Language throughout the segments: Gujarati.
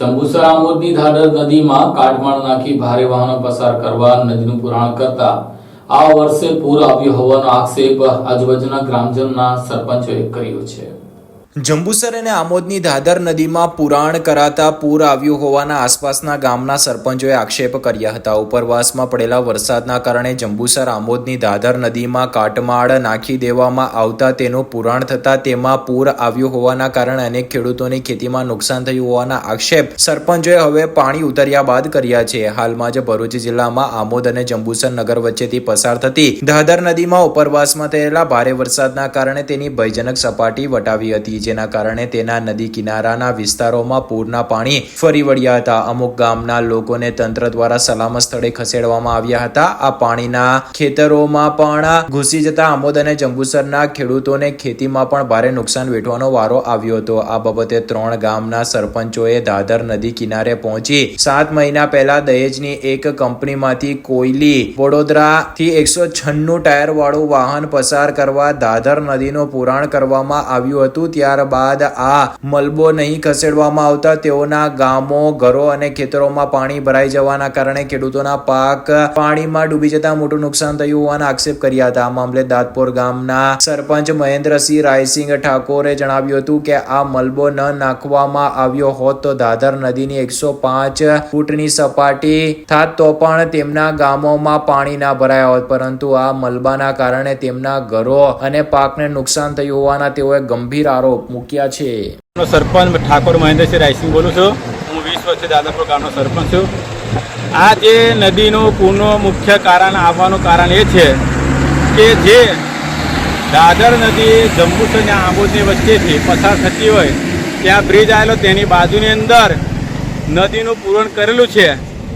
જંબુસર આમોદની ધાદર નદીમાં કાટમાળ નાખી ભારે વાહનો પસાર કરવા નદીનું પુરાણ કરતા આ વર્ષે પૂર આવ્યું હોવાનો આક્ષેપ આજુબાજુના ગ્રામજનોના સરપંચોએ કર્યો છે। જંબુસર અને આમોદની ધાદર નદીમાં પુરાણ કરાતા પૂર આવ્યું હોવાના આસપાસના ગામના સરપંચોએ આક્ષેપ કર્યા હતા। ઉપરવાસમાં પડેલા વરસાદના કારણે જંબુસર આમોદની ધાદર નદીમાં કાટમાળ નાખી દેવામાં આવતા તેનું પુરાણ થતા તેમાં પૂર આવ્યું હોવાના કારણે અનેક ખેડૂતોની ખેતીમાં નુકસાન થયું હોવાના આક્ષેપ સરપંચોએ હવે પાણી ઉતર્યા બાદ કર્યા છે। હાલમાં જ ભરૂચ જિલ્લામાં આમોદ અને જંબુસર નગર વચ્ચેથી પસાર થતી ધાદર નદીમાં ઉપરવાસમાં થયેલા ભારે વરસાદના કારણે તેની ભયજનક સપાટી વટાવી હતી, જેના કારણે તેના નદી કિનારાના વિસ્તારોમાં પૂરના પાણી ફરી વળ્યા હતા। અમુક ગામના લોકોને તંત્ર દ્વારા સલામત સ્થળે ખસેડવામાં આવ્યા હતા। આ પાણીના ખેતરોમાં પણ ઘૂસી જતા આમોદ અને જંબુસરના ખેડૂતોને ખેતીમાં પણ ભારે નુકસાન વેઠવાનો વારો આવ્યો હતો। આ બાબતે 3 ગામના સરપંચોએ ધાદર નદી કિનારે પહોંચી 7 મહિના પહેલા દહેજની એક કંપનીમાંથી કોયલી વડોદરાથી 196 ટાયર વાળું વાહન પસાર કરવા ધાદર નદીનું પુરાણ કરવામાં આવ્યું હતું। ત્યારબાદ આ મલબો નહીં ખસેડવામાં આવતા તેઓના ગામો, ઘરો અને ખેતરોમાં પાણી ભરાઈ જવાના કારણે ખેડૂતોના પાક પાણીમાં ડૂબી જતા મોટું નુકસાન થયું હોવાના આક્ષેપ કર્યા હતા। આ મામલે દાદપોર ગામના સરપંચ મહેન્દ્રસિંહ રાયસિંહ ઠાકોરે જણાવ્યું હતું કે આ મલબો ન નાખવામાં આવ્યો હોત તો ધાદર નદીની 105 ફૂટની સપાટી થાત તો પણ તેમના ગામોમાં પાણી ના ભરાયા હોત, પરંતુ આ મલબાના કારણે તેમના ઘરો અને પાકને નુકસાન થયું હોવાના તેઓએ ગંભીર આરોપ મૂક્યા છે। સરપંચ ઠાકોર મહેન્દ્રસિંહ રાયસિંહ બોલું છું। હું 20 વર્ષથી દાદાપુર ગામનો સરપંચ છું। આ જે નદીનું પૂરનું મુખ્ય કારણ આવવાનું કારણ એ છે કે જે દાદર નદી જંબુસર અને આમોદની વચ્ચેથી પસાર થતી હોય ત્યાં બ્રિજ આવેલો, તેની બાજુની અંદર નદીનું પૂરણ કરેલું છે।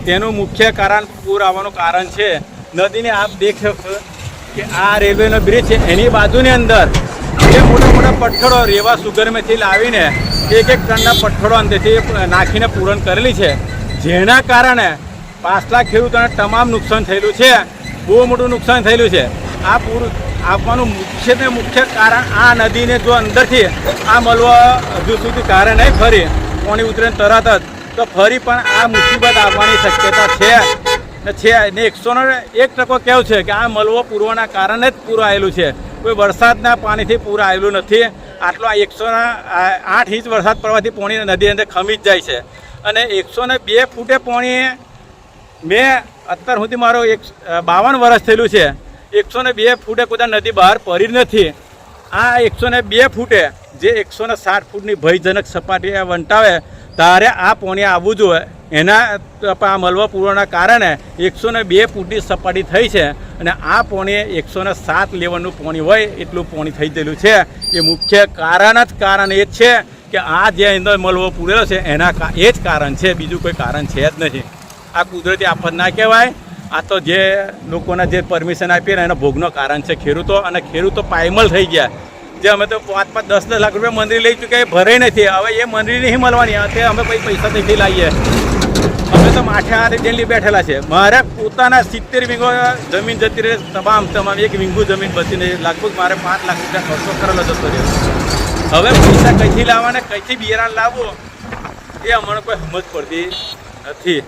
તેનું મુખ્ય કારણ પૂર આવવાનું કારણ છે નદીને આપ દેખ શકો કે આ રેલવેનો બ્રિજ છે, એની બાજુની અંદર જે મોટા પથ્થરો રેવા સુગરમેથી લાવીને એક ટનના પથ્થરો અંદરથી નાખીને પૂરણ કરેલી છે, જેના કારણે પાછલા ખેડૂતોને તમામ નુકસાન થયેલું છે। બહુ મોટું નુકસાન થયેલું છે। આ પૂર આવવાનું મુખ્ય કારણ આ નદીને જો અંદરથી આ મળવા હજુ સુધી કારણ નહીં ફરી પાણી ઉતરે તરત જ તો ફરી પણ આ મુસીબત આવવાની શક્યતા છે ને 101% કેવું છે કે આ મળવો પૂરવાના કારણે જ પૂર આવેલું છે। કોઈ વરસાદના પાણીથી પૂર આવેલું નથી। આટલો 108 ઇંચ વરસાદ પડવાથી પાણી નદી અંદર ખમી જ જાય છે અને 102 ફૂટે પાણી મેં અત્યાર સુધી મારો 52 વર્ષ થયેલું છે, 102 ફૂટે કોઈ નદી બહાર પડી નથી। આ 102 ફૂટે જે 160 ફૂટની ભયજનક સપાટી વંટાવે ત્યારે આ પાણી આવવું જોઈએ। એના મળવા પૂરવાના કારણે 102 ફૂટની સપાટી થઈ છે અને આ પાણી 107 લેવલનું પાણી હોય એટલું પાણી થઈ ગયેલું છે। એ મુખ્ય કારણ એ જ છે કે આ જે અંદર મળવો પૂરેલો છે એના એ જ કારણ છે, બીજું કોઈ કારણ છે જ નથી। આ કુદરતી આફત ના કહેવાય, આ તો જે લોકોના જે પરમિશન આપી એના ભોગનો કારણ છે ખેડૂતો, અને ખેડૂતો પાયમલ થઈ ગયા। જે અમે તો 5-10 લાખ રૂપિયા મંદિર લઈ ચૂક્યા, એ ભરાઈ નથી, હવે એ મંદિર નહીં મળવાની, અત્યારે અમે પૈસા નથી લાવીએ। અમે તો માથે હાથે ડેલી બેઠેલા છે। મારે પોતાના 70 વીઘો જમીન જતી રહે, તમામ 1 વીઘું જમીન બચીને લગભગ મારે 5 લાખ રૂપિયા ખર્ચો કરેલો જતો રહ્યો। હવે પૈસા કઈથી લાવવાને કઈથી બિયારણ લાવવું એ અમને કોઈ સમજ પડતી નથી।